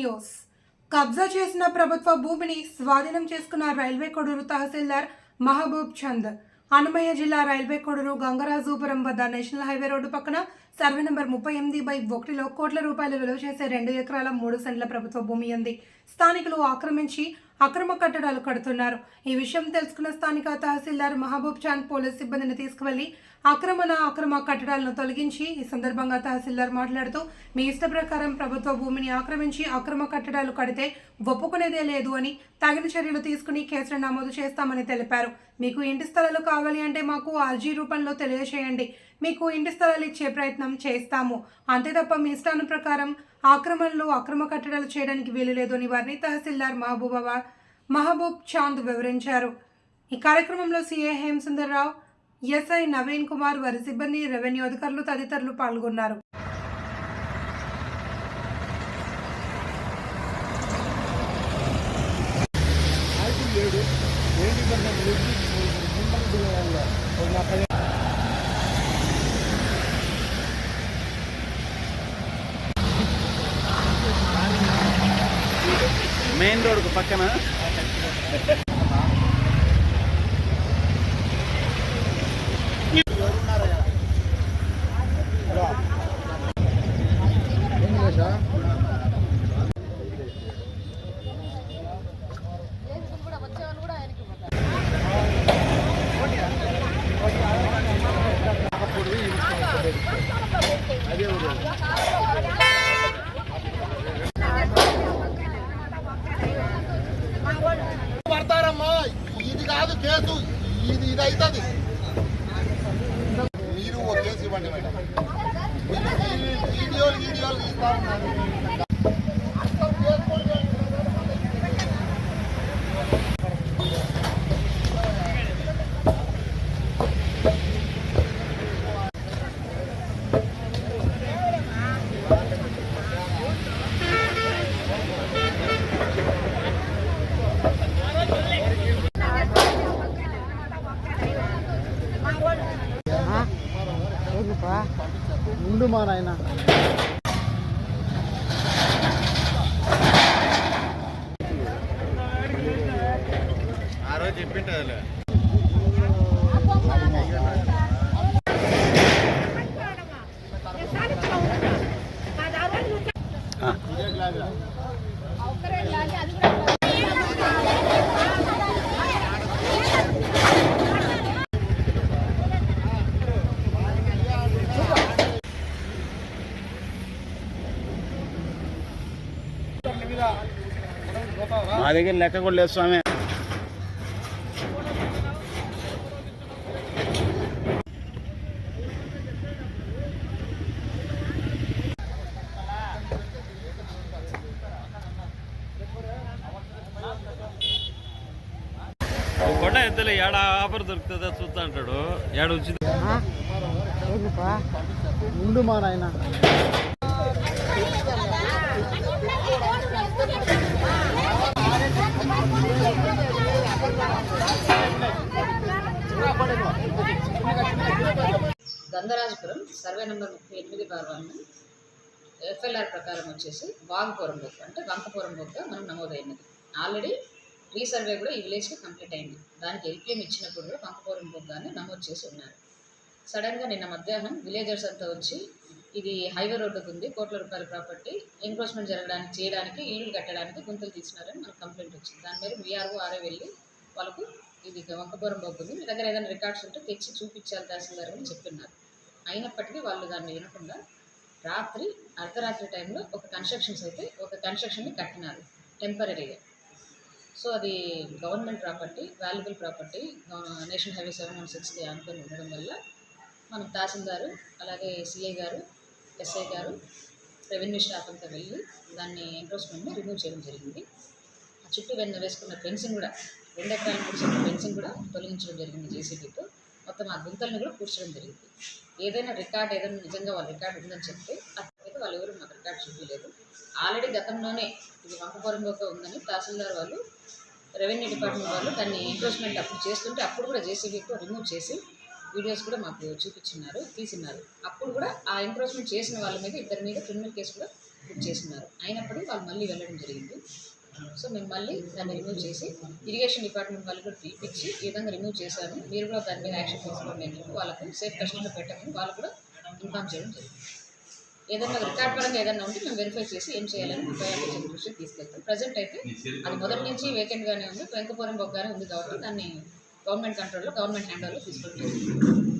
News. కబ్జా చేసిన ప్రభుత్వ భూమిని స్వాధీనం చేసుకున్న రైల్వే కొడూరు తహసీల్దార్ మహబూబ్ చంద్. అన్నమయ్య జిల్లా రైల్వే కొడూరు గంగరాజుపురం వద్ద నేషనల్ హైవే రోడ్డు పక్కన సర్వే నంబర్ 38/1లో కోట్ల రూపాయలు విలువ చేసే 2 ఎకరాల 3 సెంట్ల ప్రభుత్వ భూమి ఉంది. స్థానికులు ఆక్రమించి అక్రమ కట్టడాలు కడుతున్నారు. ఈ విషయం తెలుసుకున్న స్థానిక తహసీల్దార్ మహబూబ్ చంద్ పోలీస్ సిబ్బందిని తీసుకువెళ్లి అక్రమ కట్టడాలను తొలగించి ఈ సందర్భంగా తహసీల్దార్ మాట్లాడుతూ, మీ ఇష్ట ప్రకారం ప్రభుత్వ భూమిని ఆక్రమించి అక్రమ కట్టడాలు కడితే ఒప్పుకునేదే లేదు అని, తగిన చర్యలు తీసుకుని కేసులు నమోదు చేస్తామని తెలిపారు. మీకు ఇంటి స్థలాలు కావాలి అంటే మాకు అర్జీ రూపంలో తెలియజేయండి. మీకు ఇంటి స్థలాలు ఇచ్చే ప్రయత్నం చేస్తాము. అంతే తప్ప మీ ఇష్టాను ప్రకారం అక్రమ కట్టడాలు చేయడానికి వీలు లేదు అని వారిని తహసీల్దార్ మహబూబ్ చాంద్ వివరించారు. ఈ కార్యక్రమంలో సిఐ హేమసుందర్రావు, ఎస్ఐ నవీన్ కుమార్, వారి సిబ్బంది, రెవెన్యూ అధికారులు తదితరులు పాల్గొన్నారు. మెయిన్ రోడ్కు పక్కన పడతారమ్మా. ఇది కాదు కేసు, ఇది అవుతుంది. మీరు ఒక కేసు ఇవ్వండి మేడం. వీడియోలు ఇస్తా ఉన్నారు. ముందు మా నాయన ఆ రోజు చెప్పింటదిలే. మా దగ్గర లెక్క కూడా లేదు స్వామి. కొట్ట ఎద్దలే ఏడ ఆఫర్ దొరుకుతుందా చూస్తా అంటాడు. ఏడ వచ్చింది ముందు మా నాయన గంగరాజుపురం సర్వే నెంబర్ 38/1 ఎఫ్ఎల్ఆర్ ప్రకారం వచ్చేసి వాగుపురం బొక్క అంటే వంకపురం బొక్క మనం నమోదైనది. ఆల్రెడీ రీసర్వే కూడా ఈ విలేజ్కి కంప్లీట్ అయింది. దానికి ఎల్పిఎం ఇచ్చినప్పుడు కూడా వంకపురం బొక్కని నమోదు చేసి ఉన్నారు. సడన్గా నిన్న మధ్యాహ్నం విలేజర్స్ అంతా వచ్చి ఇది హైవే రోడ్డుకు ఉంది, కోట్ల రూపాయల ప్రాపర్టీ, ఎంక్రోచ్మెంట్ చేయడానికి ఇల్లు కట్టడానికి గుంతలు తీసినారని మనకు కంప్లైంట్ వచ్చింది. దాని మీద విఆర్ఓ ఆర్ఏ వెళ్ళి వాళ్ళకు ఇది వంకపురం బొక్క ఉంది, మీ దగ్గర ఏదైనా రికార్డ్స్ ఉంటే తెచ్చి చూపించాలి తహసీల్దార్ అని చెప్తున్నారు. అయినప్పటికీ వాళ్ళు దాన్ని వినకుండా అర్ధరాత్రి టైంలో ఒక కన్స్ట్రక్షన్ని కట్టినారు టెంపరీగా. సో అది government property, valuable property, national highway 716కి అనుకుని ఉండడం వల్ల మనం తహసీల్దారు, అలాగే సిఐ గారు, ఎస్ఐ గారు, రెవెన్యూ స్టాఫ్ అంతా వెళ్ళి దాన్ని ఎంక్రోచ్మెంట్ని రిమూవ్ చేయడం జరిగింది. ఆ చుట్టూ వేసుకున్న ఫెన్సింగ్ కూడా 2 ఎకరాల 3 సెంట్ల ఫెన్సింగ్ కూడా తొలగించడం జరిగింది జేసీబీతో. మొత్తం ఆ గుంతలను కూడా పూడ్చడం జరిగింది. ఏదైనా నిజంగా వాళ్ళ రికార్డు ఉందని చెప్తే అట్లయితే వాళ్ళు ఎవరు మాకు రికార్డు చూపించలేదు. ఆల్రెడీ గతంలోనే ఇది వంకపురం బొక్క ఉందని తహసీల్దార్ వాళ్ళు, రెవెన్యూ డిపార్ట్మెంట్ వాళ్ళు దాన్ని ఎంక్రోచ్మెంట్ అప్పుడు చేస్తుంటే అప్పుడు కూడా జేసీబీతో రిమూవ్ చేసి వీడియోస్ కూడా మాకు తీసిన్నారు. అప్పుడు కూడా ఆ ఎంక్రోచ్మెంట్ చేసిన వాళ్ళ మీద 2 మీద క్రిమినల్ కేసు కూడా బుక్ చేస్తున్నారు. అయినప్పటికీ వాళ్ళు మళ్ళీ వెళ్ళడం జరిగింది. సో మేము మళ్ళీ దాన్ని రిమూవ్ చేసి ఇరిగేషన్ డిపార్ట్మెంట్ వాళ్ళు కూడా పిలిపించి ఈ విధంగా రిమూవ్ చేశాము, మీరు కూడా దాని మీద యాక్షన్ తీసుకోండి అని వాళ్ళకు సేఫ్ కస్టమర్లో పెట్టమని వాళ్ళు కూడా ఇన్ఫార్మ్ చేయడం జరిగింది. ఏదైనా రికార్డ్ పరంగా ఏదైనా ఉంటే మేము వెరిఫై చేసి ఏం చేయాలని ప్రయాణించే దృష్టికి తీసుకెళ్తాం. ప్రజెంట్ అయితే అది మొదటి నుంచి వేకెంట్గానే ఉంది, వెంకపురం బొగ్గానే ఉంది కాబట్టి దాన్ని గవర్నమెంట్ కంట్రోల్లో గవర్నమెంట్ హ్యాండ్ ఓవర్లో తీసుకుంటాం.